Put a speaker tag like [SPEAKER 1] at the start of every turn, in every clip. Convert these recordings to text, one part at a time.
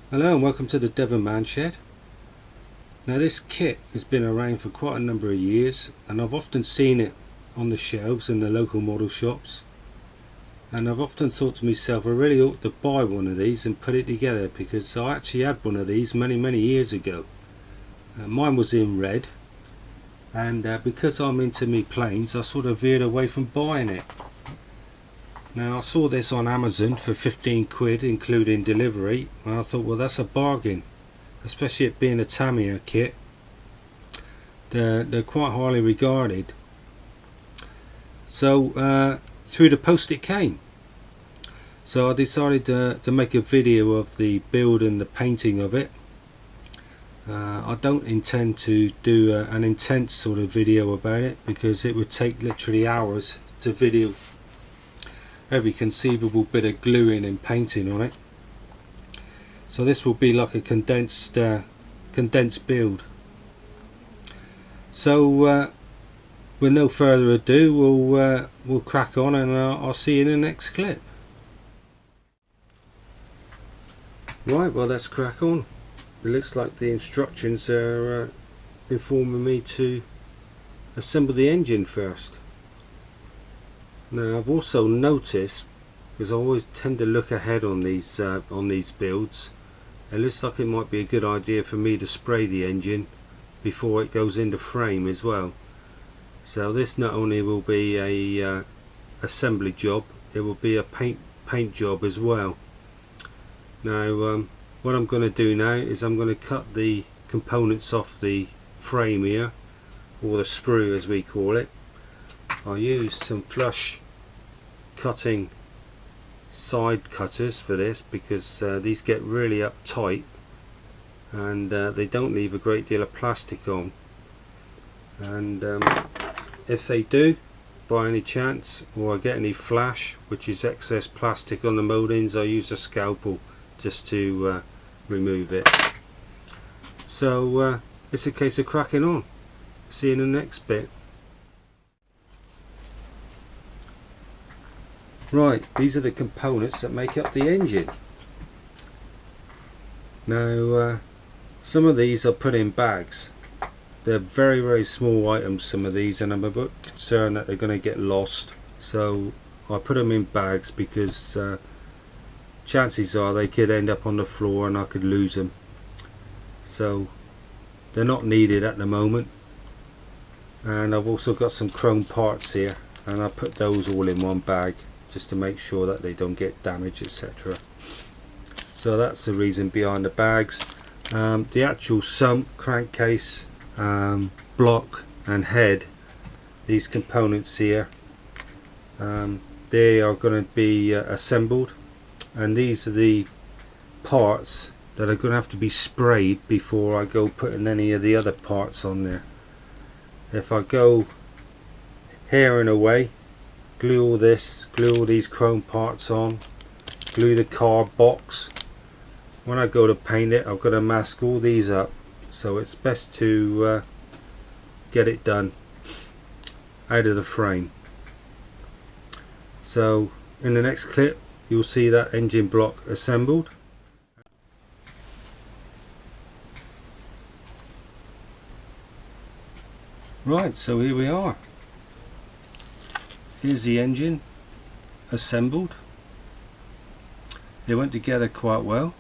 [SPEAKER 1] Hello and welcome to the Devon Man Shed. Now this kit has been around for quite a number of years and I've often seen it on the shelves in the local model shops, and I've often thought to myself I really ought to buy one of these and put it together, because I actually had one of these many years ago. Mine was in red, and because I'm into me planes I sort of veered away from buying it. Now I saw this on Amazon for 15 quid including delivery, and I thought, well, that's a bargain, especially it being a Tamiya kit. They're quite highly regarded. So through the post it came. So I decided to make a video of the build and the painting of it. I don't intend to do an intense sort of video about it, because it would take literally hours to video every conceivable bit of gluing and painting on it. So this will be like a condensed build. So with no further ado, we'll crack on, and I'll see you in the next clip. Right, well, let's crack on. It looks like the instructions are informing me to assemble the engine first. Now I've also noticed, because I always tend to look ahead on these builds, it looks like it might be a good idea for me to spray the engine before it goes into frame as well. So this not only will be a assembly job, it will be a paint job as well. Now what I'm going to do now is I'm going to cut the components off the frame here, or the sprue as we call it. I'll use some flush cutting side cutters for this, because these get really uptight and they don't leave a great deal of plastic on, and if they do by any chance, or I get any flash, which is excess plastic on the mouldings, I use a scalpel just to remove it. So it's a case of cracking on. See you in the next bit. Right, these are the components that make up the engine. Now some of these are put in bags. They're very small items, some of these, and I'm a bit concerned that they're going to get lost, so I put them in bags, because chances are they could end up on the floor and I could lose them. So they're not needed at the moment. And I've also got some chrome parts here, and I put those all in one bag just to make sure that they don't get damaged, etc. So that's the reason behind the bags. The actual sump, crankcase, block and head, these components here, they are going to be assembled, and these are the parts that are going to have to be sprayed before I go putting any of the other parts on there. If I go here and away, glue all this, glue all these chrome parts on, glue the car box, when I go to paint it I've got to mask all these up, so it's best to get it done out of the frame. So in the next clip you'll see that engine block assembled. Right, so here we are. Here's the engine assembled. They went together quite well.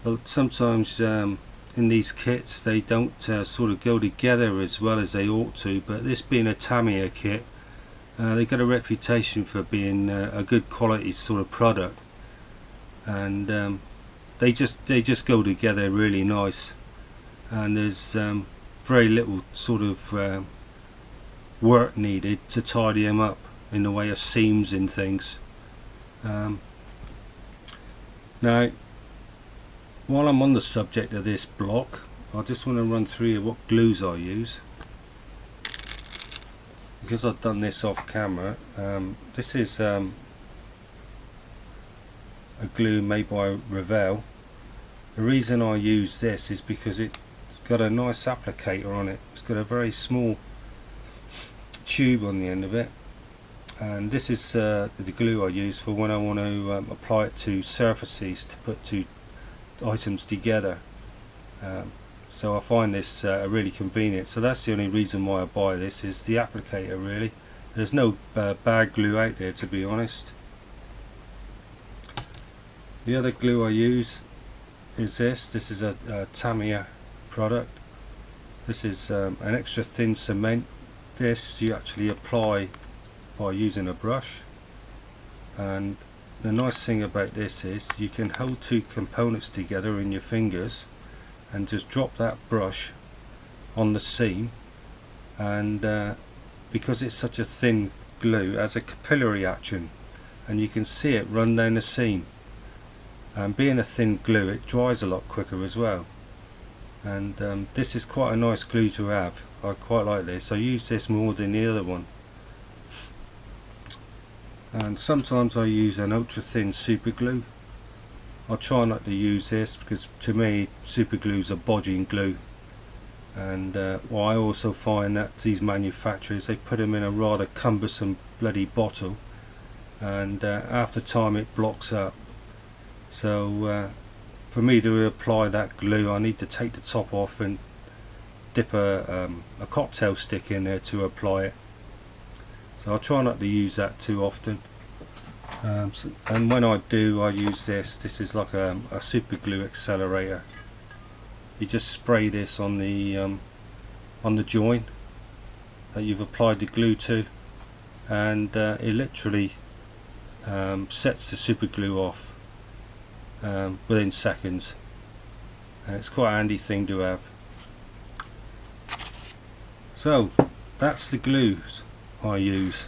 [SPEAKER 1] But sometimes in these kits they don't sort of go together as well as they ought to, but this being a Tamiya kit, they got a reputation for being a good quality sort of product, and they just go together really nice, and there's very little sort of work needed to tidy them up in the way of seams and things. Now while I'm on the subject of this block, I just want to run through what glues I use, because I've done this off camera. This is a glue made by Revell. The reason I use this is because it's got a nice applicator on it. It's got a very small tube on the end of it, and this is the glue I use for when I want to apply it to surfaces, to put to items together. So I find this really convenient. So that's the only reason why I buy this, is the applicator really. There's no bad glue out there, to be honest. The other glue I use is this. This is a Tamiya product. This is an extra thin cement. This you actually apply by using a brush, and the nice thing about this is you can hold two components together in your fingers and just drop that brush on the seam, and because it's such a thin glue, it has a capillary action and you can see it run down the seam, and being a thin glue it dries a lot quicker as well. And this is quite a nice glue to have. I quite like this. I use this more than the other one. And sometimes I use an ultra thin super glue. I try not to use this because to me super glue is a bodging glue. And well, I also find that these manufacturers, they put them in a rather cumbersome bloody bottle, and after time it blocks up. So for me to apply that glue I need to take the top off and dip a cocktail stick in there to apply it. So I try not to use that too often. And when I do, I use this. This is like a super glue accelerator. You just spray this on the joint that you've applied the glue to, and it literally sets the super glue off within seconds. And it's quite a handy thing to have. So that's the glues I use.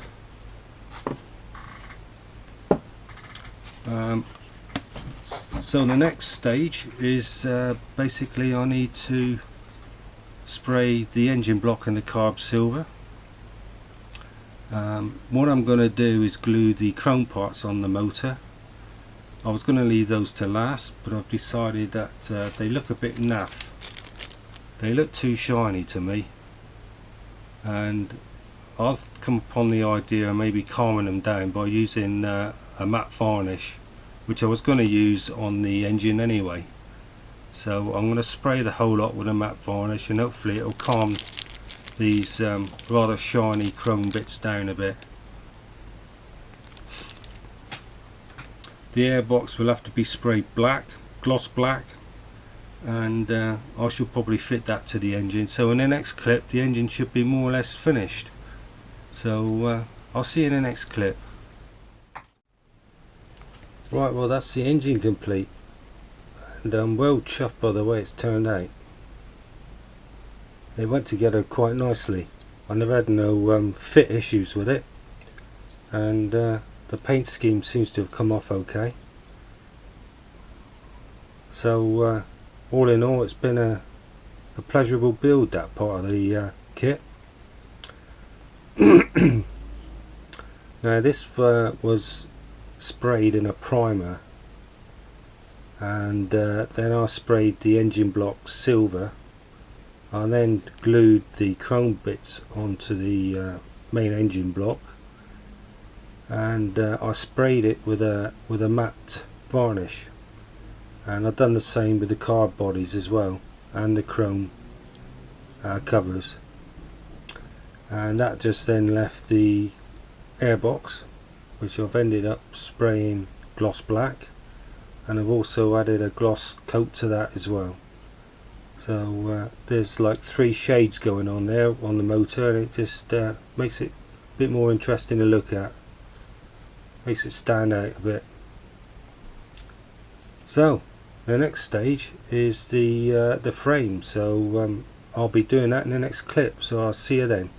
[SPEAKER 1] So the next stage is basically I need to spray the engine block and the carb silver. What I'm going to do is glue the chrome parts on the motor. I was going to leave those to last, but I've decided that they look a bit naff. They look too shiny to me, and I've come upon the idea of maybe calming them down by using a matte varnish, which I was going to use on the engine anyway. So I'm going to spray the whole lot with a matte varnish, and hopefully it'll calm these rather shiny chrome bits down a bit. The airbox will have to be sprayed black, gloss black, and I shall probably fit that to the engine. So in the next clip the engine should be more or less finished. So I'll see you in the next clip. Right, well that's the engine complete, and I'm well chuffed by the way it's turned out. It went together quite nicely. I never had no fit issues with it, and the paint scheme seems to have come off okay. So all in all it's been a pleasurable build, that part of the kit. Now this was sprayed in a primer, and then I sprayed the engine block silver. I then glued the chrome bits onto the main engine block, and I sprayed it with a matte varnish, and I've done the same with the carb bodies as well, and the chrome covers. And that just then left the airbox, which I've ended up spraying gloss black, and I've also added a gloss coat to that as well. So there's like 3 shades going on there on the motor, and it just makes it a bit more interesting to look at, makes it stand out a bit. So the next stage is the frame, so I'll be doing that in the next clip, so I'll see you then.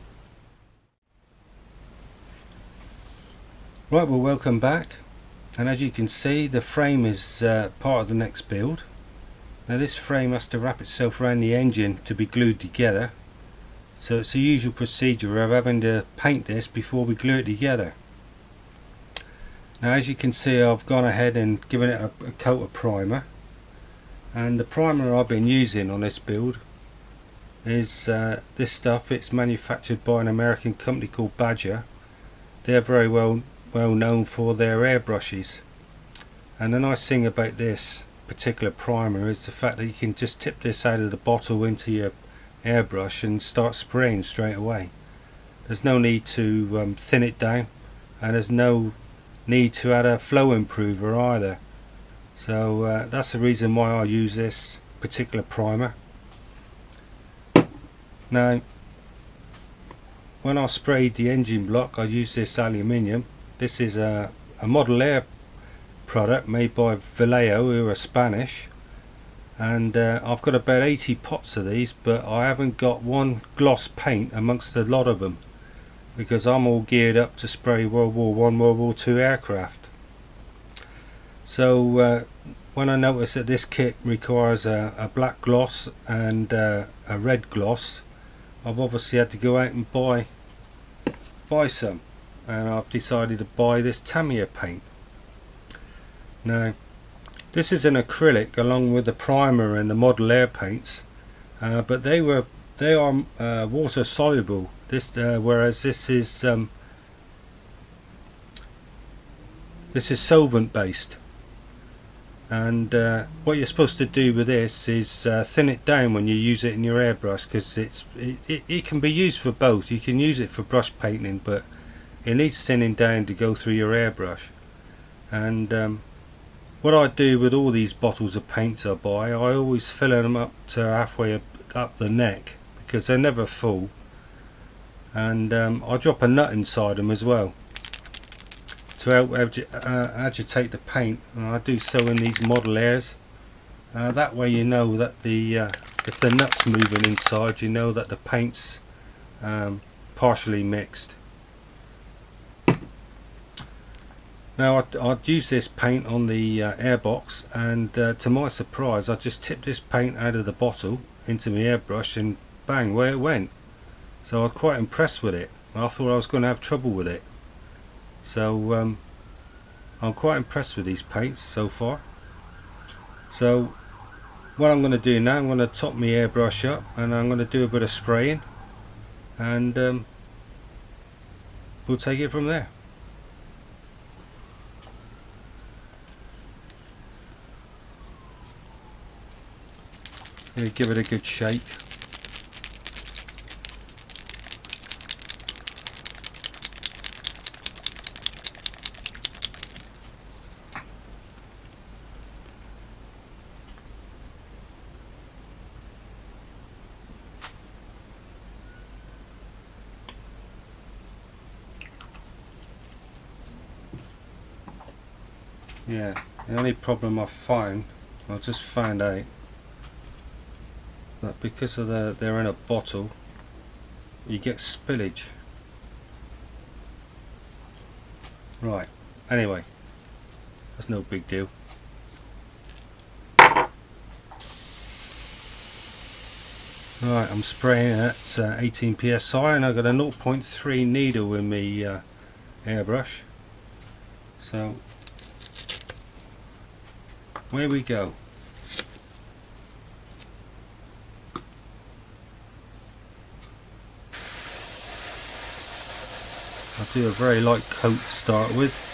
[SPEAKER 1] Right, well welcome back, and as you can see the frame is part of the next build. Now this frame has to wrap itself around the engine to be glued together, so it's the usual procedure of having to paint this before we glue it together. Now as you can see I've gone ahead and given it a coat of primer, and the primer I've been using on this build is this stuff. It's manufactured by an American company called Badger. They're very well known for their airbrushes, and the nice thing about this particular primer is the fact that you can just tip this out of the bottle into your airbrush and start spraying straight away. There's no need to thin it down, and there's no need to add a flow improver either. So that's the reason why I use this particular primer. Now, when I sprayed the engine block, I used this aluminium. This is a Model Air product made by Vallejo, who are Spanish, and I've got about 80 pots of these, but I haven't got one gloss paint amongst a lot of them, because I'm all geared up to spray World War I, World War II aircraft. So when I noticed that this kit requires a black gloss and a red gloss, I've obviously had to go out and buy some, and I've decided to buy this Tamiya paint. Now, this is an acrylic along with the primer and the Model Air paints, but they are water soluble. Whereas this is solvent based, and what you're supposed to do with this is thin it down when you use it in your airbrush, because it can be used for both. You can use it for brush painting, but it needs thinning down to go through your airbrush. And what I do with all these bottles of paints I buy, I always fill them up to halfway up the neck, because they're never full. And I drop a nut inside them as well to help agitate the paint, and I do so in these Model Airs. That way you know that if the nut's moving inside, you know that the paint's partially mixed. Now I'd use this paint on the airbox, and to my surprise I just tipped this paint out of the bottle into my airbrush, and bang, where it went. So I was quite impressed with it. I thought I was going to have trouble with it. So I'm quite impressed with these paints so far. So what I'm going to do now, I'm going to top my airbrush up, and I'm going to do a bit of spraying, and we'll take it from there. Give it a good shake. Yeah, the only problem I just found out that because of they're in a bottle, you get spillage. Right, anyway, that's no big deal. Right, I'm spraying at 18 psi, and I've got a 0.3 needle in my airbrush. So where we go. I'll do a very light coat to start with.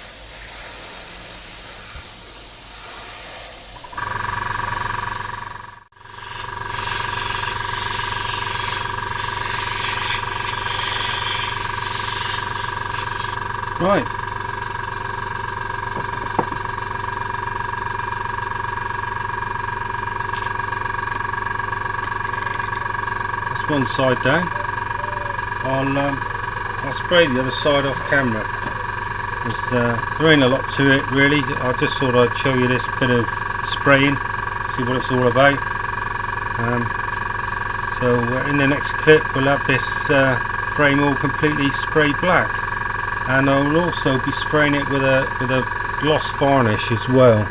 [SPEAKER 1] Right. That's one side down. I'll spray the other side off camera. There ain't a lot to it really. I just thought I'd show you this bit of spraying, see what it's all about. So in the next clip we'll have this frame all completely sprayed black, and I will also be spraying it with a gloss varnish as well.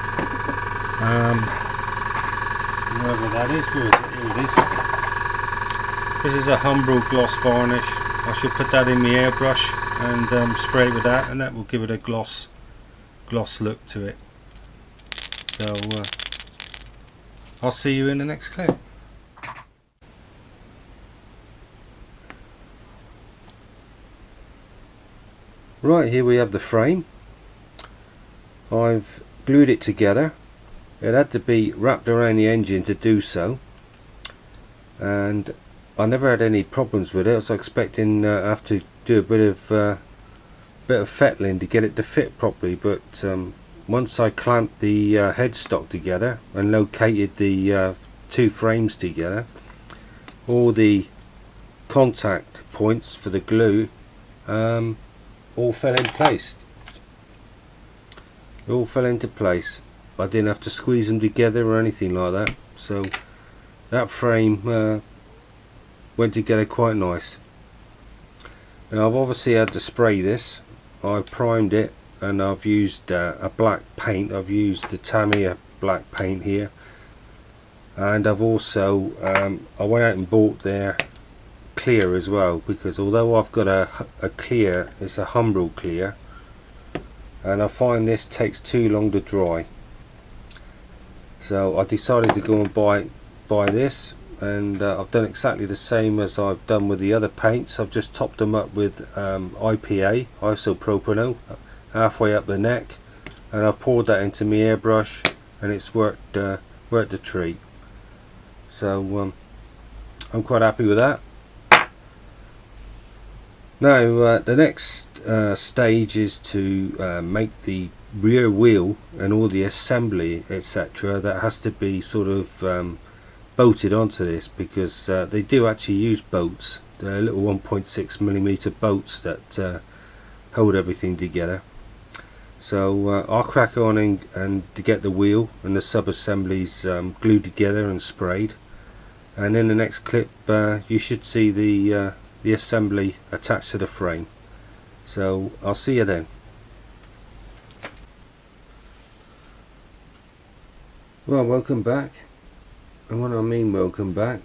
[SPEAKER 1] Wherever that is, where is it? Here it is. This is a Humbrol gloss varnish. I should put that in my airbrush and spray it with that, and that will give it a gloss look to it. So I'll see you in the next clip. Right, here we have the frame. I've glued it together. it had to be wrapped around the engine to do so, and I never had any problems with it. I was expecting I have to do a bit of fettling to get it to fit properly, but once I clamped the headstock together and located the two frames together, all the contact points for the glue all fell in place. It all fell into place. I didn't have to squeeze them together or anything like that, so that frame went together quite nice. Now I've obviously had to spray this. I've primed it and I've used a black paint. I've used the Tamiya black paint here, and I've also I went out and bought their clear as well, because although I've got a clear, it's a Humbrol clear, and I find this takes too long to dry, so I decided to go and buy this, and I've done exactly the same as I've done with the other paints. I've just topped them up with IPA, isopropyl, halfway up the neck, and I've poured that into my airbrush, and it's worked a treat. So I'm quite happy with that. Now the next stage is to make the rear wheel and all the assembly, etc. That has to be sort of bolted onto this, because they do actually use bolts. They're little 1.6mm bolts that hold everything together. So I'll crack on and to get the wheel and the sub-assemblies glued together and sprayed, and in the next clip you should see the assembly attached to the frame. So I'll see you then. Well, welcome back. And when I mean welcome back,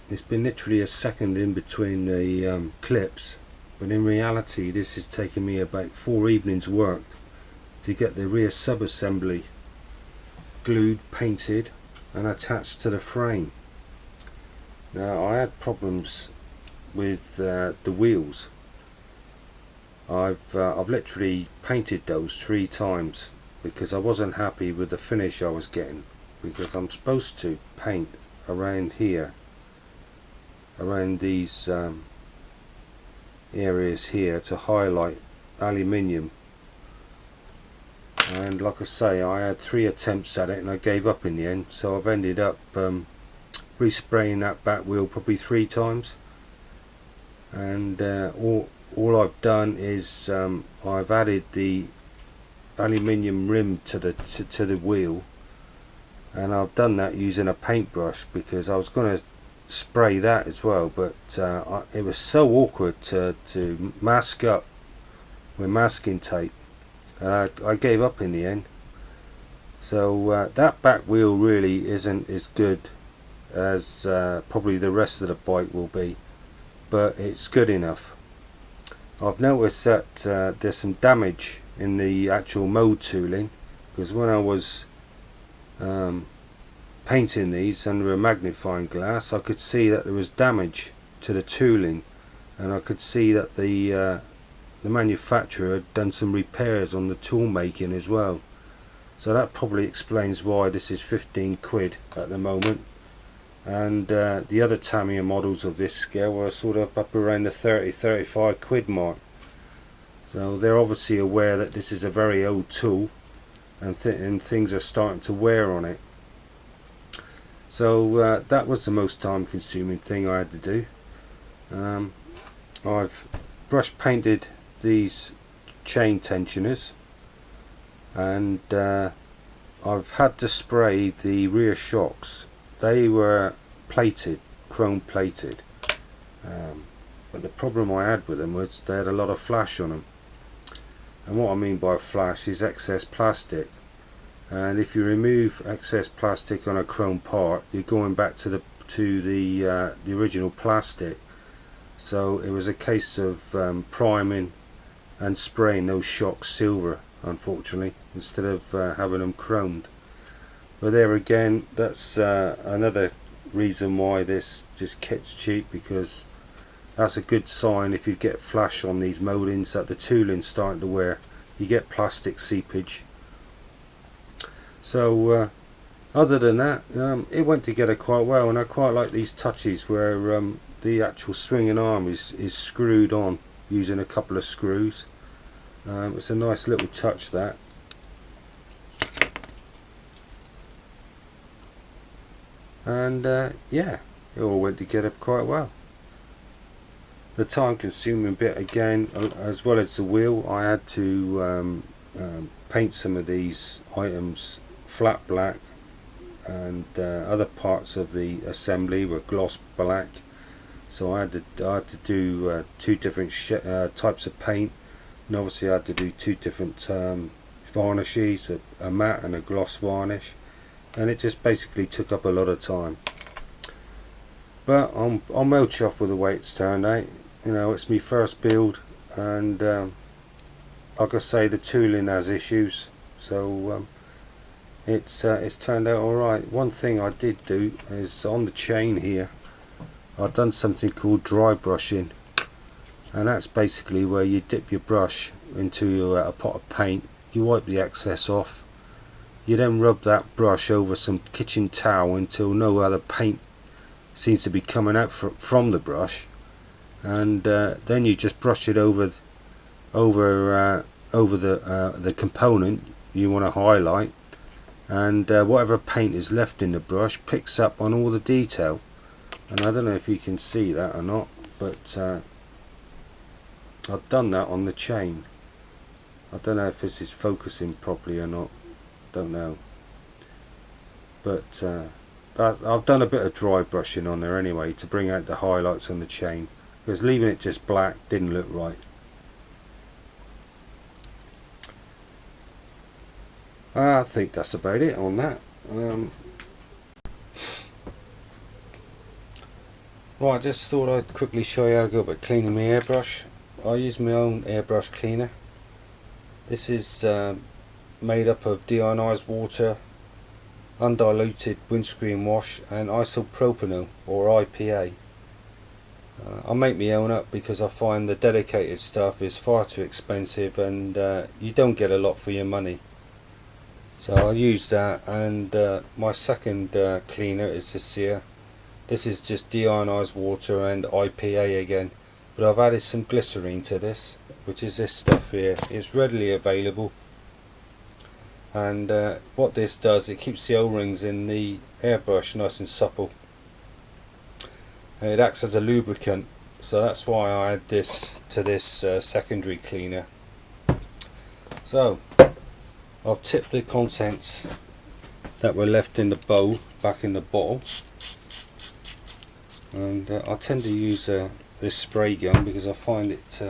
[SPEAKER 1] it's been literally a second in between the clips, but in reality this has taken me about 4 evenings work to get the rear sub-assembly glued, painted and attached to the frame. Now I had problems with the wheels. I've literally painted those 3 times because I wasn't happy with the finish I was getting, because I'm supposed to paint around here, around these areas here, to highlight aluminium, and like I say, I had 3 attempts at it and I gave up in the end, so I've ended up respraying that back wheel probably 3 times, and all I've done is I've added the aluminium rim to the wheel, and I've done that using a paintbrush, because I was going to spray that as well, but it was so awkward to mask up with masking tape, and I gave up in the end. So that back wheel really isn't as good as probably the rest of the bike will be, but it's good enough. I've noticed that there's some damage in the actual mold tooling, because when I was painting these under a magnifying glass, I could see that there was damage to the tooling, and I could see that the manufacturer had done some repairs on the tool making as well. So that probably explains why this is 15 quid at the moment, and the other Tamiya models of this scale were sort of up around the 30-35 quid mark. So they're obviously aware that this is a very old tool, and things are starting to wear on it. So that was the most time consuming thing I had to do. I've brush painted these chain tensioners, and I've had to spray the rear shocks. They were plated, chrome plated, but the problem I had with them was they had a lot of flash on them. And what I mean by flash is excess plastic, and if you remove excess plastic on a chrome part, you're going back to the original plastic. So it was a case of priming and spraying those shocks silver, unfortunately, instead of having them chromed. But there again, that's another reason why this just kit's cheap, because that's a good sign if you get flash on these mouldings that the tooling's starting to wear. You get plastic seepage. So other than that, it went together quite well, and I quite like these touches where the actual swinging arm is screwed on using a couple of screws. It's a nice little touch, that. And yeah, it all went together quite well. The time consuming bit again, as well as the wheel, I had to paint some of these items flat black, and other parts of the assembly were gloss black, so I had to do two different types of paint, and obviously I had to do two different varnishes, a matte and a gloss varnish, and it just basically took up a lot of time. But I'm well chuffed with the way it's turned out. You know, it's my first build, and like I say, the tooling has issues, so it's turned out alright. One thing I did do is on the chain here, I've done something called dry brushing, and that's basically where you dip your brush into a pot of paint, you wipe the excess off, you then rub that brush over some kitchen towel until no other paint seems to be coming out from the brush, and then you just brush it over the component you want to highlight, and whatever paint is left in the brush picks up on all the detail. And I don't know if you can see that or not, but I've done that on the chain. I don't know if this is focusing properly or not, don't know, but I've done a bit of dry brushing on there anyway to bring out the highlights on the chain, because leaving it just black didn't look right. I think that's about it on that. Right, I just thought I'd quickly show you how I go about cleaning my airbrush. I use my own airbrush cleaner. This is made up of deionized water, undiluted windscreen wash, and isopropyl or IPA. I make my own up because I find the dedicated stuff is far too expensive, and you don't get a lot for your money. So I use that, and my second cleaner is this here. This is just deionized water and IPA again, but I've added some glycerine to this, which is this stuff here. It's readily available, and what this does, it keeps the O-rings in the airbrush nice and supple. It acts as a lubricant, so that's why I add this to this secondary cleaner. So I've tipped the contents that were left in the bowl back in the bottle, and I tend to use this spray gun because I find it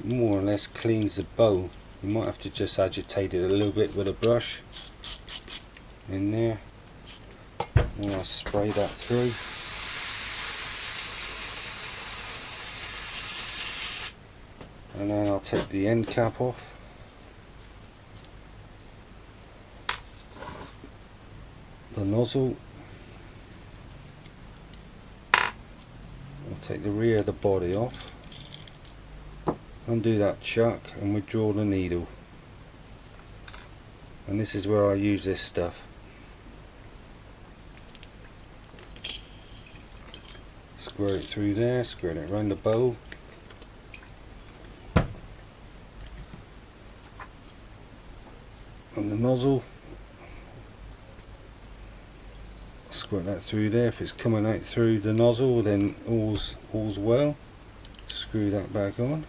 [SPEAKER 1] more or less cleans the bowl. You might have to just agitate it a little bit with a brush in there, and I spray that through. And then I'll take the end cap off. The nozzle. I'll take the rear of the body off. Undo that chuck and withdraw the needle. And this is where I use this stuff. Squirt it through there, squirt it around the bowl. And the nozzle, squirt that through there. If it's coming out through the nozzle, then all's well. Screw that back on.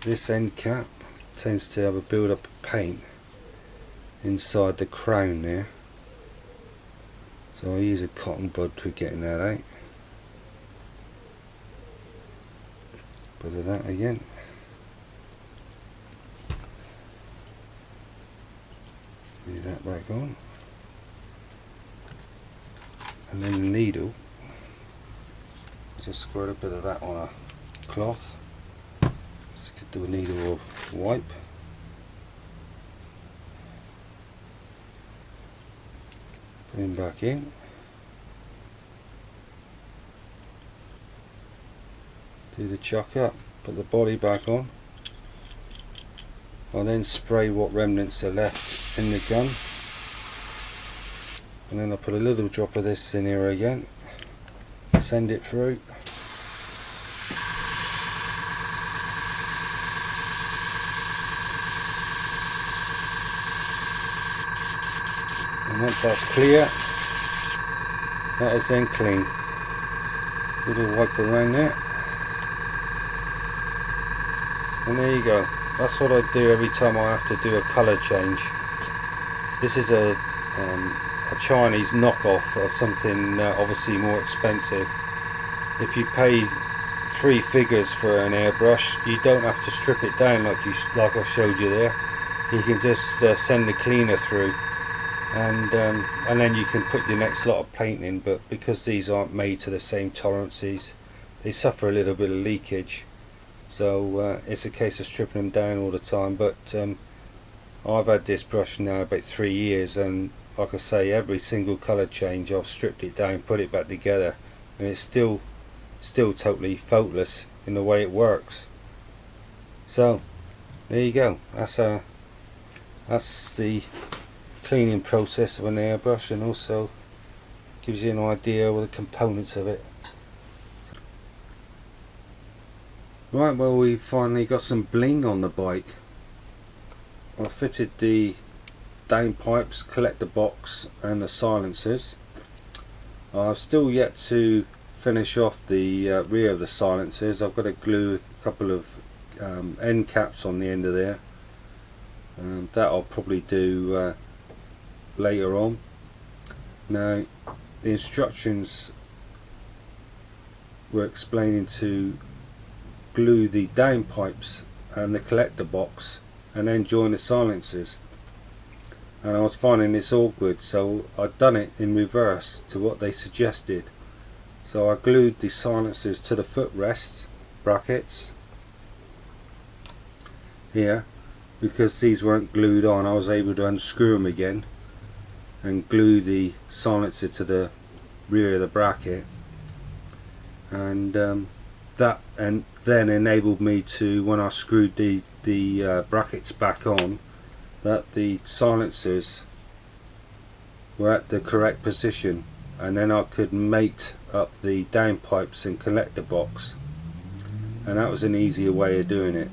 [SPEAKER 1] This end cap tends to have a build up of paint inside the crown there, so I use a cotton bud for getting that out. Bit of that again. Leave that back on, and then the needle, just squirt a bit of that on a cloth. Just get the needle of wipe, put him back in, do the chuck up, put the body back on, I'll then spray what remnants are left in the gun, and then I'll put a little drop of this in here again, send it through. And once that's clear, that is then clean. Little wipe around there, and there you go. That's what I do every time I have to do a colour change. This is a Chinese knockoff of something obviously more expensive. If you pay 3 figures for an airbrush, you don't have to strip it down like I showed you there. You can just send the cleaner through, and then you can put your next lot of paint in. But because these aren't made to the same tolerances, they suffer a little bit of leakage. So it's a case of stripping them down all the time. But I've had this brush now about 3 years, and like I say, every single colour change I've stripped it down, put it back together, and it's still totally faultless in the way it works. So there you go. That's the cleaning process of an airbrush, and also gives you an idea of the components of it. Right, well, we finally got some bling on the bike. I fitted the downpipes, collector box and the silencers. I've still yet to finish off the rear of the silencers. I've got to glue a couple of end caps on the end of there. That I'll probably do later on. Now, the instructions were explaining to glue the downpipes and the collector box and then join the silencers, and I was finding this awkward, so I'd done it in reverse to what they suggested. So I glued the silencers to the footrest brackets here. Because these weren't glued on, I was able to unscrew them again and glue the silencer to the rear of the bracket, and that then enabled me to, when I screwed the brackets back on, that the silencers were at the correct position, and then I could mate up the downpipes and collector box, and that was an easier way of doing it.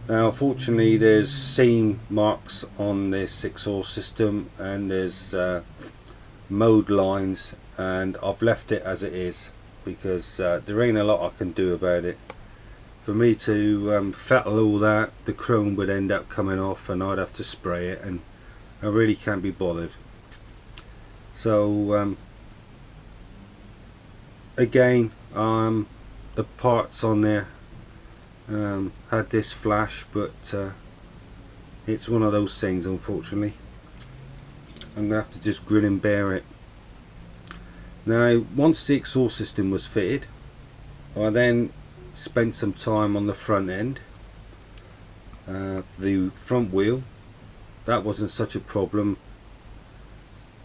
[SPEAKER 1] Now, unfortunately, there's seam marks on this exhaust system, and there's mode lines, and I've left it as it is because there ain't a lot I can do about it. For me to fettle all that, the chrome would end up coming off and I'd have to spray it, and I really can't be bothered. So again, the parts on there had this flash, but it's one of those things, unfortunately. I'm gonna have to just grin and bear it. Now, once the exhaust system was fitted, I then spent some time on the front end. The front wheel, that wasn't such a problem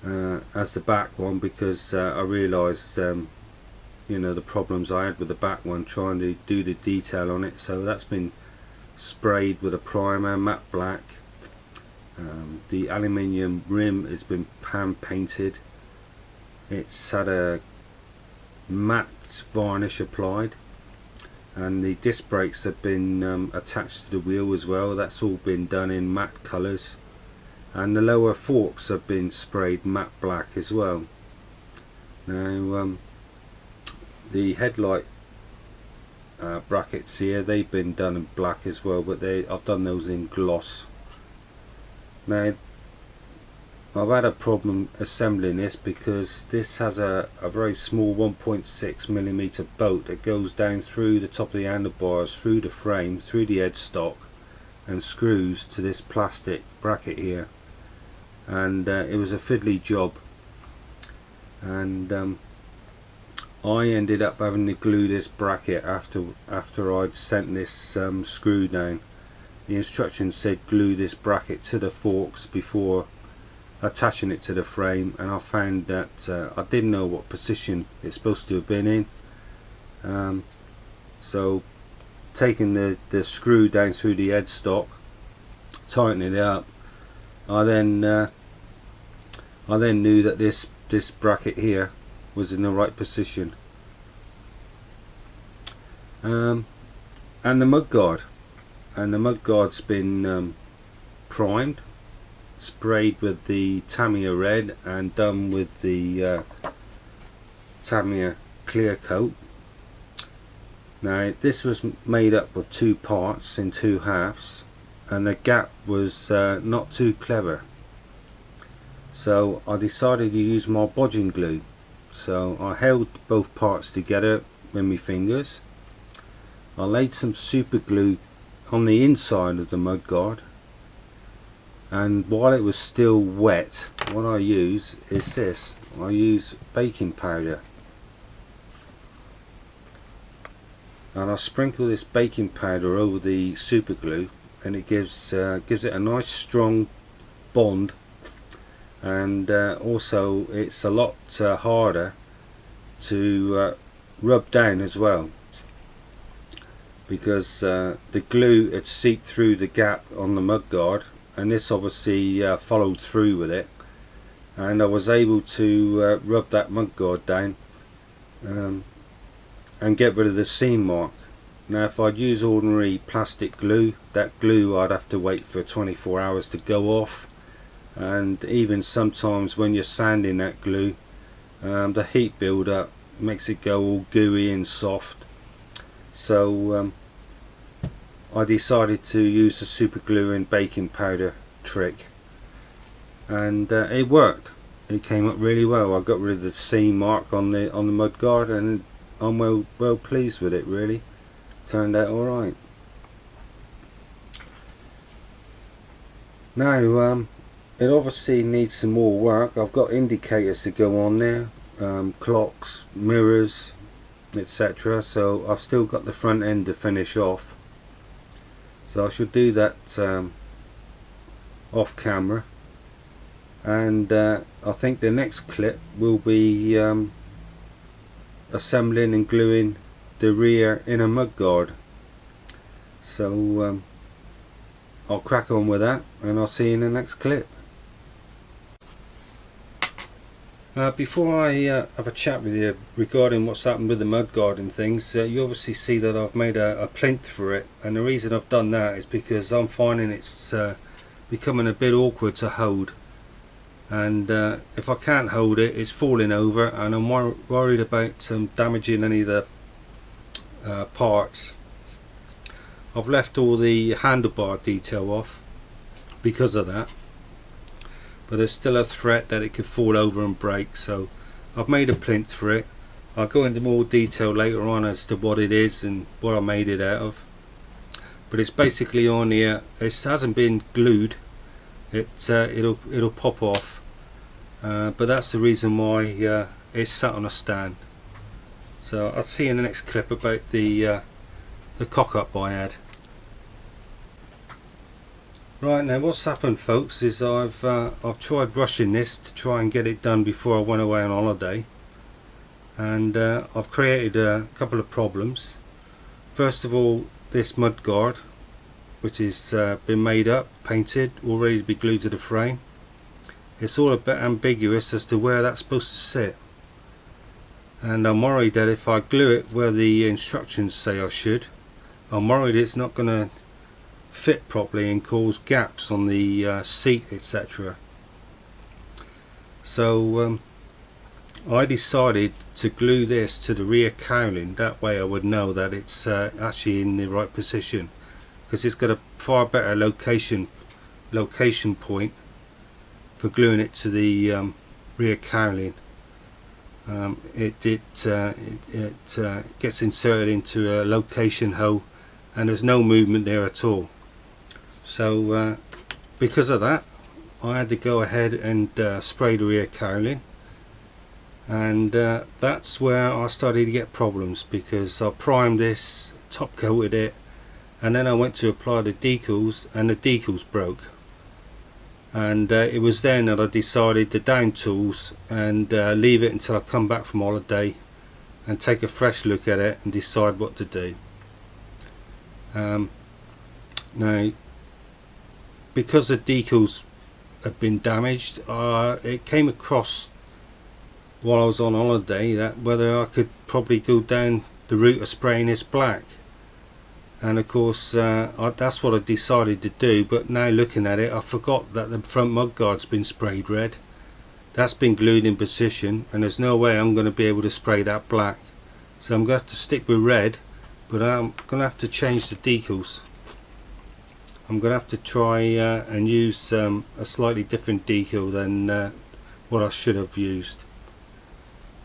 [SPEAKER 1] as the back one, because I realised you know, the problems I had with the back one trying to do the detail on it. So that's been sprayed with a primer, matte black. The aluminium rim has been pan painted. It's had a matte varnish applied, and the disc brakes have been attached to the wheel as well. That's all been done in matte colours, and the lower forks have been sprayed matte black as well. Now, the headlight brackets here, they've been done in black as well, but I've done those in gloss. Now, I've had a problem assembling this because this has a very small 1.6mm bolt that goes down through the top of the handlebars, through the frame, through the headstock, and screws to this plastic bracket here. And it was a fiddly job, and I ended up having to glue this bracket after I'd sent this screw down. The instructions said glue this bracket to the forks before attaching it to the frame, and I found that I didn't know what position it's supposed to have been in. So taking the screw down through the headstock, tightening it up, I then knew that this bracket here was in the right position. And the mudguard's been primed, sprayed with the Tamiya red, and done with the Tamiya clear coat. Now this was made up of two parts in two halves, and the gap was not too clever, so I decided to use my bodging glue. So I held both parts together with my fingers. I laid some super glue on the inside of the mudguard, and while it was still wet, what I use is this. I use baking powder, and I sprinkle this baking powder over the super glue, and it gives it a nice strong bond, and also it's a lot harder to rub down as well, because the glue had seeped through the gap on the mudguard, and this obviously followed through with it, and I was able to rub that mudguard down and get rid of the seam mark. Now if I'd use ordinary plastic glue, that glue I'd have to wait for 24 hours to go off, and even sometimes when you're sanding that glue, the heat build up makes it go all gooey and soft. So I decided to use the super glue and baking powder trick, and it worked. It came up really well. I got rid of the seam mark on the mudguard, and I'm well pleased with it. Really turned out alright. Now it obviously needs some more work. I've got indicators to go on there, clocks, mirrors, etc. So I've still got the front end to finish off, so I should do that off camera. And I think the next clip will be assembling and gluing the rear inner mudguard. So I'll crack on with that, and I'll see you in the next clip. Before I have a chat with you regarding what's happened with the mudguard and things, you obviously see that I've made a plinth for it, and the reason I've done that is because I'm finding it's becoming a bit awkward to hold, and if I can't hold it, it's falling over, and I'm worried about damaging any of the parts. I've left all the handlebar detail off because of that, but there's still a threat that it could fall over and break, so I've made a plinth for it. I'll go into more detail later on as to what it is and what I made it out of, but it's basically on here. It hasn't been glued. It'll pop off, but that's the reason why it's sat on a stand. So I'll see you in the next clip about the cock up I had. Right, now what's happened, folks, is I've tried rushing this to try and get it done before I went away on holiday, and I've created a couple of problems. First of all, this mudguard, which has been made up, painted, all ready to be glued to the frame. It's all a bit ambiguous as to where that's supposed to sit, and I'm worried that if I glue it where the instructions say I should, I'm worried it's not going to fit properly and cause gaps on the seat, etc. So I decided to glue this to the rear cowling. That way I would know that it's actually in the right position, because it's got a far better location point for gluing it to the rear cowling. It gets inserted into a location hole, and there's no movement there at all. So because of that, I had to go ahead and spray the rear cowling, and that's where I started to get problems, because I primed this, top coated it, and then I went to apply the decals, and the decals broke. And it was then that I decided to down tools and leave it until I come back from holiday and take a fresh look at it and decide what to do. Now, because the decals have been damaged, it came across while I was on holiday that whether I could probably go down the route of spraying this black, and of course that's what I decided to do. But now looking at it, I forgot that the front mudguard's been sprayed red. That's been glued in position, and there's no way I'm going to be able to spray that black, so I'm going to have to stick with red, but I'm going to have to change the decals. I'm going to have to try and use a slightly different decal than what I should have used.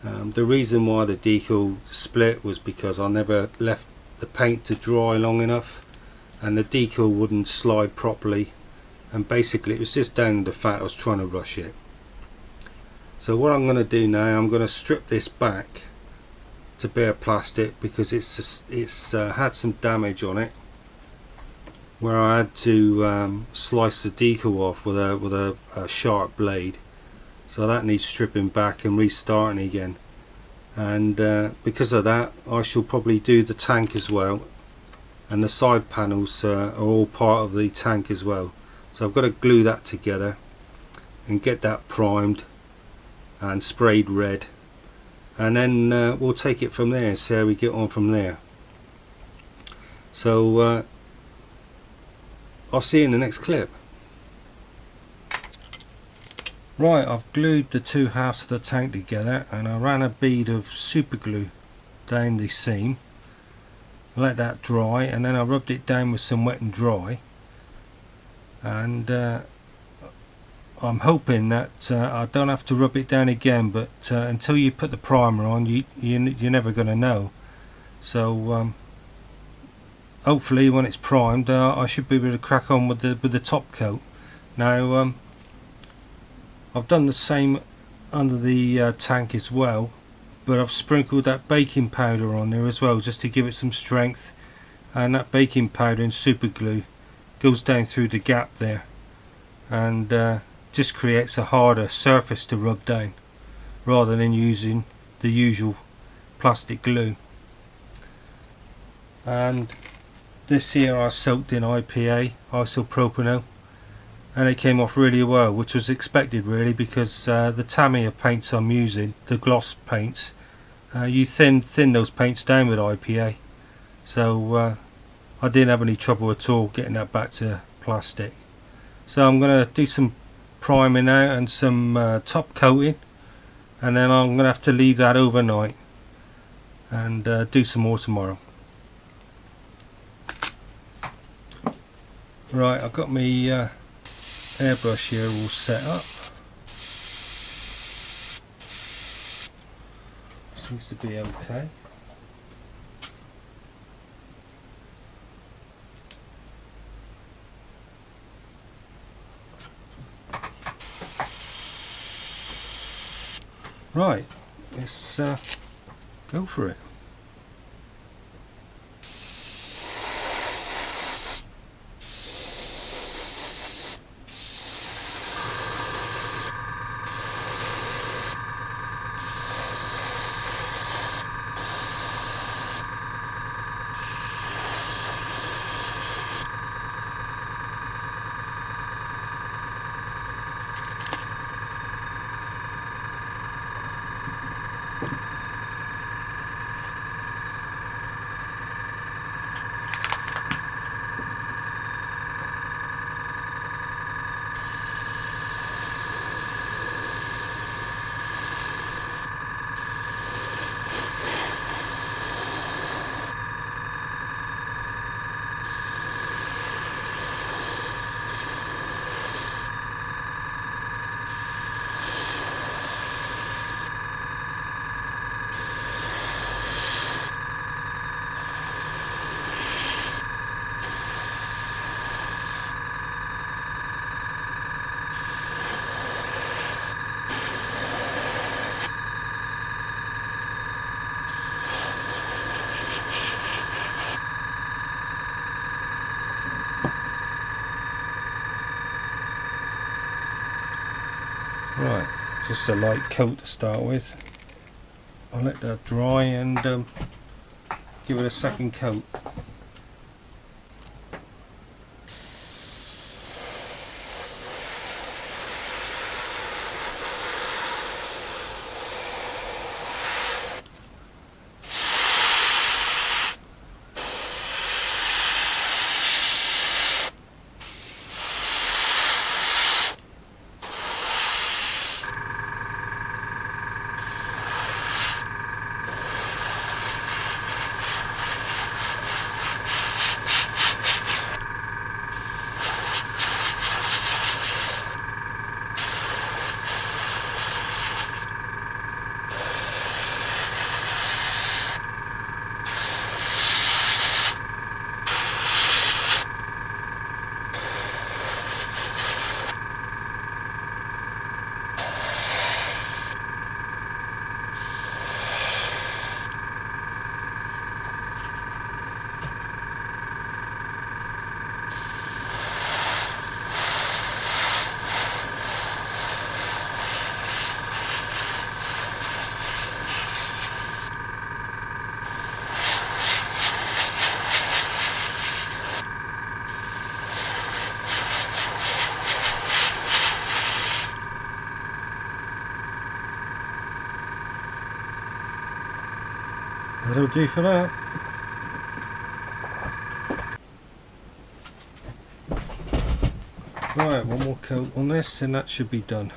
[SPEAKER 1] The reason why the decal split was because I never left the paint to dry long enough, and the decal wouldn't slide properly, and basically it was just down to the fact I was trying to rush it. So what I'm going to do now, I'm going to strip this back to bare plastic because it's had some damage on it, where I had to slice the decal off with a sharp blade. So that needs stripping back and restarting again, and because of that I shall probably do the tank as well, and the side panels are all part of the tank as well. So I've got to glue that together and get that primed and sprayed red, and then we'll take it from there and see how we get on from there. So I'll see you in the next clip. Right, I've glued the two halves of the tank together, and I ran a bead of super glue down the seam. I let that dry, and then I rubbed it down with some wet and dry, and I'm hoping that I don't have to rub it down again, but until you put the primer on, you're never going to know. So hopefully when it's primed, I should be able to crack on with the top coat. Now I've done the same under the tank as well, but I've sprinkled that baking powder on there as well, just to give it some strength, and that baking powder and super glue goes down through the gap there, and just creates a harder surface to rub down rather than using the usual plastic glue. And this here I soaked in IPA, isopropyl, and it came off really well, which was expected really, because the Tamiya paints I'm using, the gloss paints, you thin those paints down with IPA, so I didn't have any trouble at all getting that back to plastic. So I'm going to do some priming now and some top coating, and then I'm going to have to leave that overnight and do some more tomorrow. Right, I've got my airbrush here all set up. Seems to be okay. Right, let's go for it. Right, just a light coat to start with. I'll let that dry and give it a second coat. That'll do for that. Right, one more coat on this and that should be done.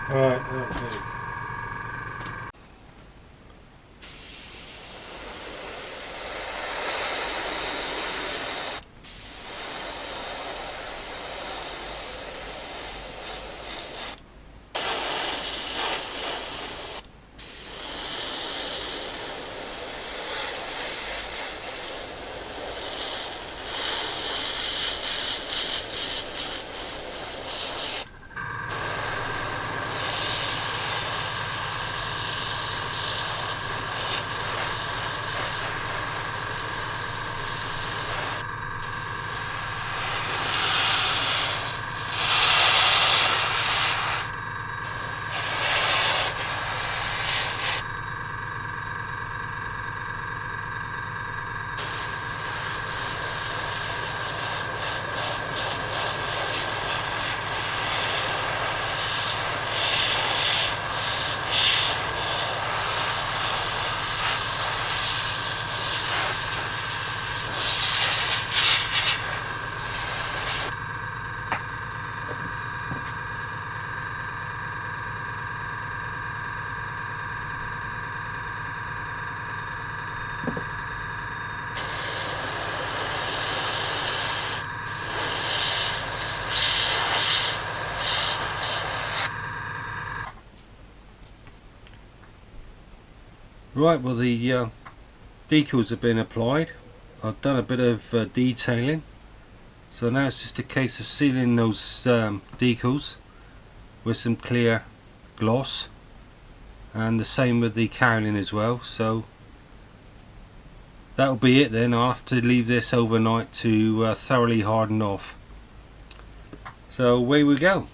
[SPEAKER 1] Right, okay. Right, well the decals have been applied. I've done a bit of detailing, so now it's just a case of sealing those decals with some clear gloss, and the same with the cowling as well. So that'll be it then. I'll have to leave this overnight to thoroughly harden off. So away we go.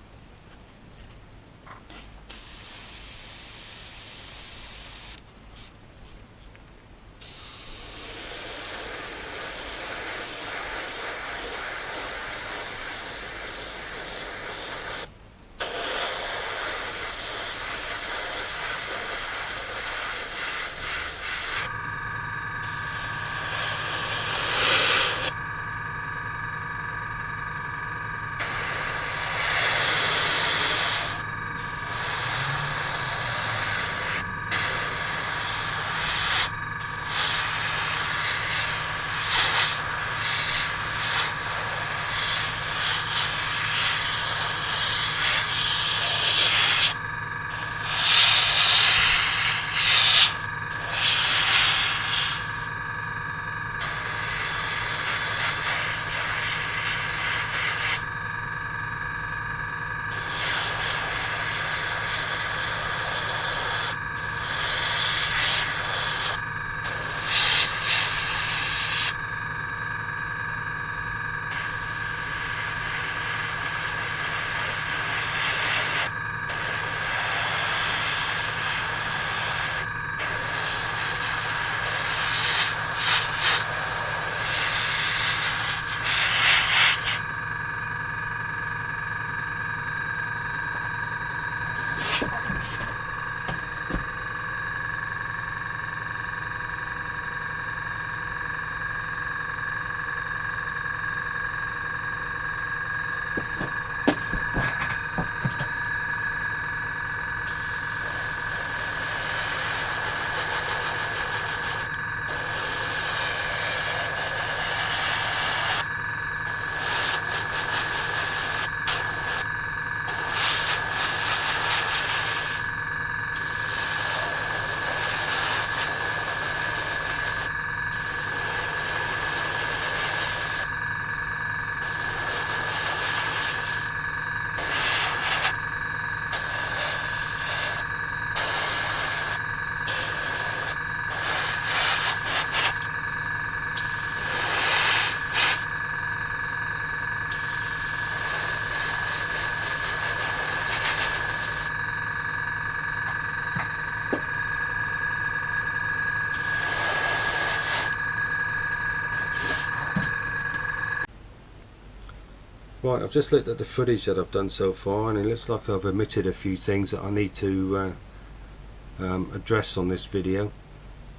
[SPEAKER 1] Right, I've just looked at the footage that I've done so far, and it looks like I've omitted a few things that I need to address on this video.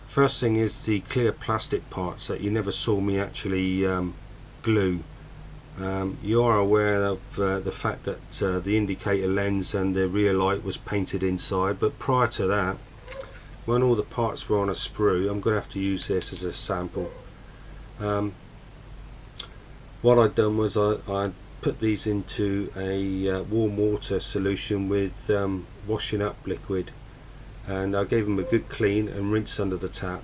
[SPEAKER 1] First thing is the clear plastic parts that you never saw me actually glue. You are aware of the fact that the indicator lens and the rear light was painted inside, but prior to that, when all the parts were on a sprue, I'm going to have to use this as a sample. What I'd done was I put these into a warm water solution with washing up liquid, and I gave them a good clean and rinse under the tap.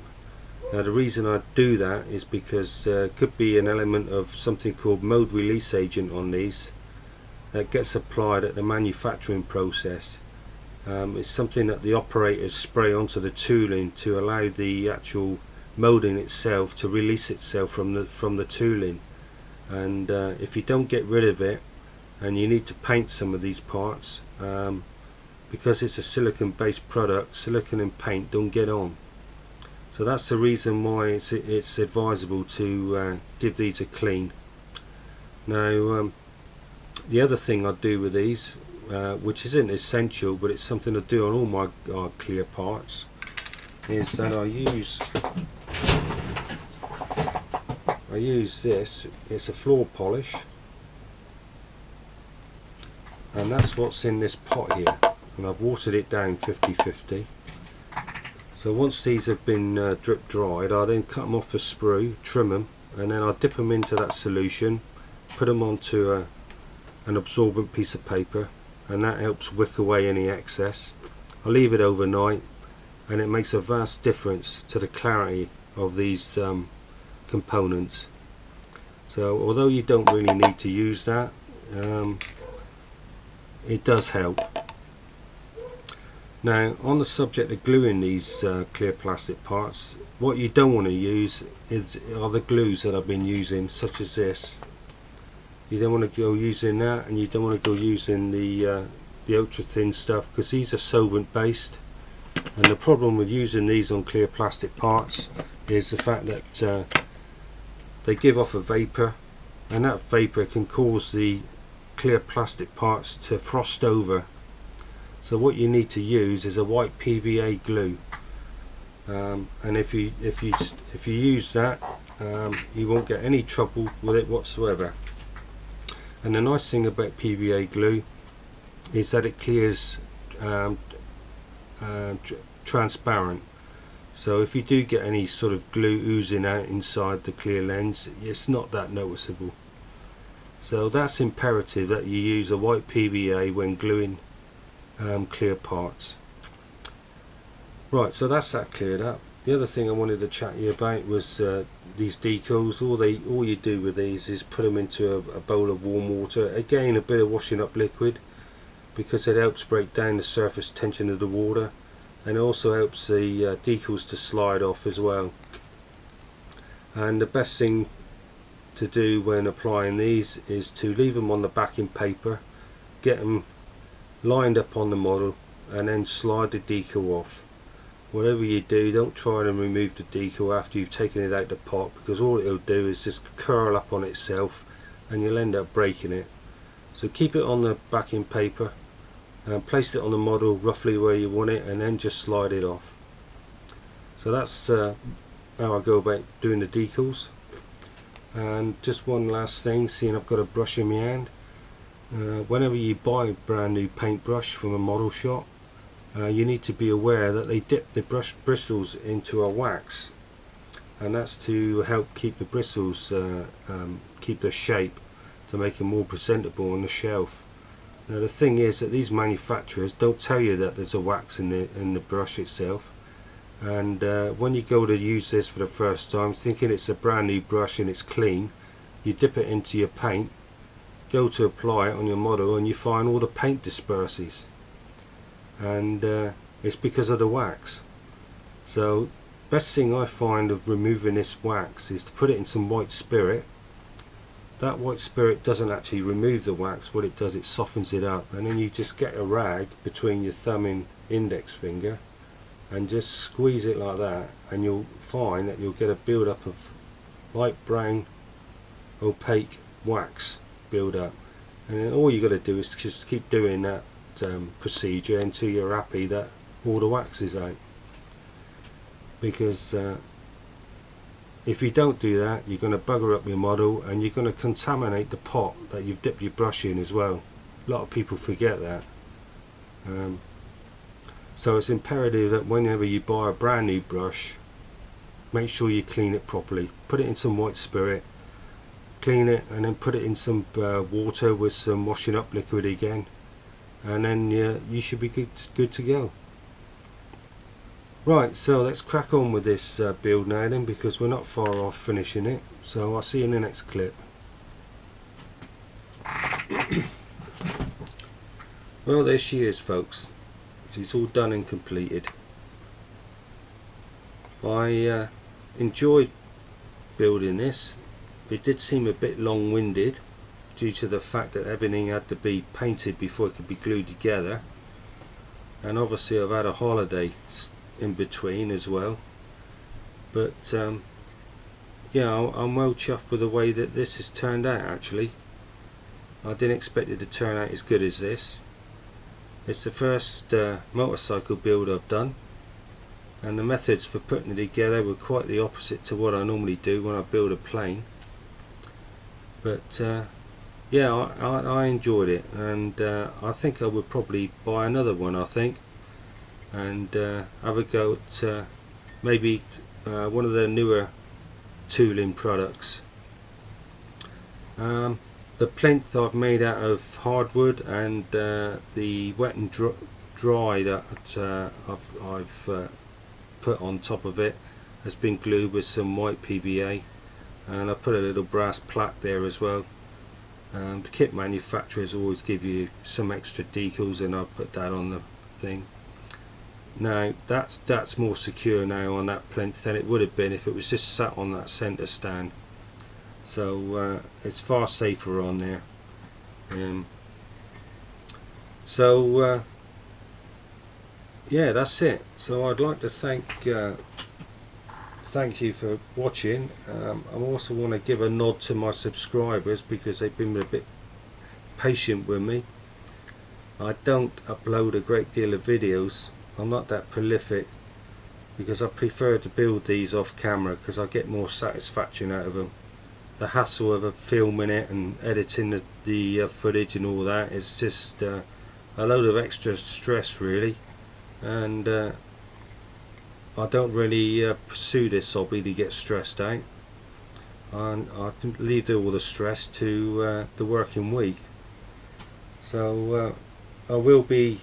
[SPEAKER 1] Now the reason I do that is because there could be an element of something called mode release agent on these that gets applied at the manufacturing process. It's something that the operators spray onto the tooling to allow the actual molding itself to release itself from the tooling. And if you don't get rid of it, and you need to paint some of these parts, because it's a silicon based product, silicon and paint don't get on. So that's the reason why it's advisable to give these a clean. Now the other thing I do with these, which isn't essential but it's something I do on all my clear parts, is that I use this. It's a floor polish, and that's what's in this pot here, and I've watered it down 50-50. So once these have been drip dried, I then cut them off the sprue, trim them, and then I dip them into that solution, put them onto an absorbent piece of paper, and that helps wick away any excess. I leave it overnight, and it makes a vast difference to the clarity of these components. So although you don't really need to use that, it does help. Now on the subject of gluing these clear plastic parts, what you don't want to use are the glues that I've been using, such as this. You don't want to go using that, and you don't want to go using the ultra thin stuff, because these are solvent based, and the problem with using these on clear plastic parts is the fact that they give off a vapor, and that vapor can cause the clear plastic parts to frost over. So what you need to use is a white PVA glue, and if you use that, you won't get any trouble with it whatsoever. And the nice thing about PVA glue is that it clears transparent. So if you do get any sort of glue oozing out inside the clear lens, it's not that noticeable. So that's imperative that you use a white PVA when gluing clear parts. Right, so that's that cleared up. The other thing I wanted to chat to you about was these decals. All you do with these is put them into a bowl of warm water, again a bit of washing up liquid, because it helps break down the surface tension of the water, and it also helps the decals to slide off as well. And the best thing to do when applying these is to leave them on the backing paper, get them lined up on the model, and then slide the decal off. Whatever you do, don't try and remove the decal after you've taken it out the pot, because all it'll do is just curl up on itself and you'll end up breaking it. So keep it on the backing paper and place it on the model roughly where you want it, and then just slide it off. So that's how I go about doing the decals. And just one last thing, seeing I've got a brush in my hand, whenever you buy a brand new paintbrush from a model shop, you need to be aware that they dip the brush bristles into a wax, and that's to help keep the bristles keep their shape, to make them more presentable on the shelf. Now the thing is that these manufacturers don't tell you that there's a wax in the brush itself, and when you go to use this for the first time thinking it's a brand new brush and it's clean, you dip it into your paint, go to apply it on your model, and you find all the paint disperses, and it's because of the wax. So best thing I find of removing this wax is to put it in some white spirit. That white spirit doesn't actually remove the wax. What it does, it softens it up, and then you just get a rag between your thumb and index finger and just squeeze it like that, and you'll find that you'll get a build up of light brown opaque wax build up, and then all you got to do is just keep doing that procedure until you're happy that all the wax is out, because if you don't do that, you're going to bugger up your model and you're going to contaminate the pot that you've dipped your brush in as well. A lot of people forget that. So it's imperative that whenever you buy a brand new brush, make sure you clean it properly. Put it in some white spirit, clean it, and then put it in some water with some washing up liquid again, and then you should be good to go. Right, so let's crack on with this build now then, because we're not far off finishing it. So I'll see you in the next clip. Well, there she is, folks. She's all done and completed. I enjoyed building this. It did seem a bit long-winded due to the fact that everything had to be painted before it could be glued together, and obviously I've had a holiday in between as well, but yeah, I'm well chuffed with the way that this has turned out. Actually, I didn't expect it to turn out as good as this. It's the first motorcycle build I've done, and the methods for putting it together were quite the opposite to what I normally do when I build a plane. But yeah, I enjoyed it, and I think I would probably buy another one, I think, and have a go at maybe one of their newer tooling products. The plinth I've made out of hardwood, and the wet and dry that I've put on top of it has been glued with some white PVA, and I put a little brass plaque there as well. The kit manufacturers always give you some extra decals, and I'll put that on the thing. Now that's more secure now on that plinth than it would have been if it was just sat on that centre stand. So it's far safer on there. Yeah, that's it. So I'd like to thank you for watching. I also want to give a nod to my subscribers, because they've been a bit patient with me. I don't upload a great deal of videos. I'm not that prolific, because I prefer to build these off camera, because I get more satisfaction out of them. The hassle of filming it and editing the footage and all that is just a load of extra stress, really, and I don't really pursue this hobby to get stressed out, and I can leave all the stress to the working week. So I will be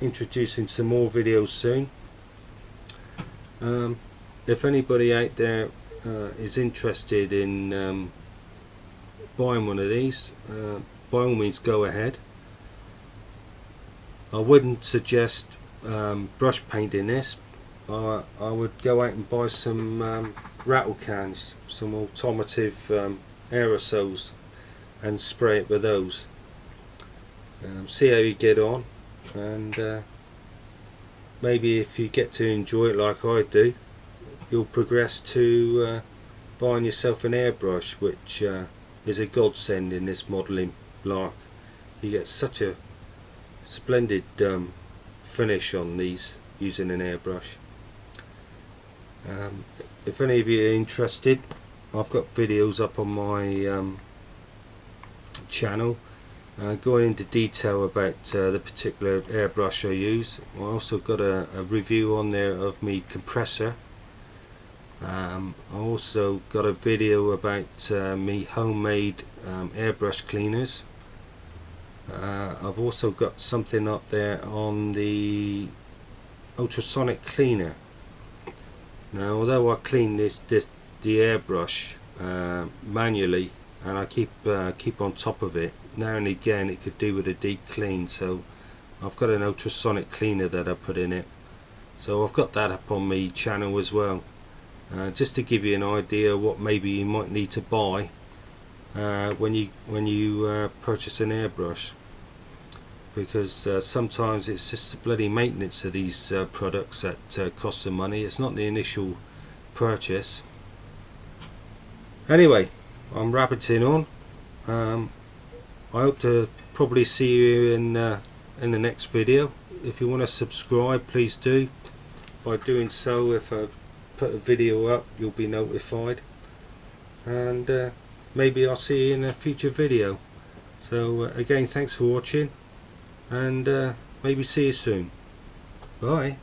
[SPEAKER 1] introducing some more videos soon. If anybody out there is interested in buying one of these, by all means go ahead. I wouldn't suggest brush painting this. I would go out and buy some rattle cans, some automotive aerosols, and spray it with those. See how you get on, and maybe if you get to enjoy it like I do, you'll progress to buying yourself an airbrush, which is a godsend in this modelling lark. You get such a splendid finish on these using an airbrush. If any of you are interested, I've got videos up on my channel going into detail about the particular airbrush I use. I also got a review on there of my compressor. I also got a video about me homemade airbrush cleaners. I've also got something up there on the ultrasonic cleaner. Now, although I clean the airbrush manually, and I keep on top of it, now and again it could do with a deep clean, so I've got an ultrasonic cleaner that I put in it. So I've got that up on my channel as well, just to give you an idea of what maybe you might need to buy when you purchase an airbrush, because sometimes it's just the bloody maintenance of these products that costs some money. It's not the initial purchase. Anyway, I'm rabbiting on. I hope to probably see you in the next video. If you want to subscribe, please do. By doing so, if I put a video up, you'll be notified, and maybe I'll see you in a future video. So again, thanks for watching, and maybe see you soon. Bye.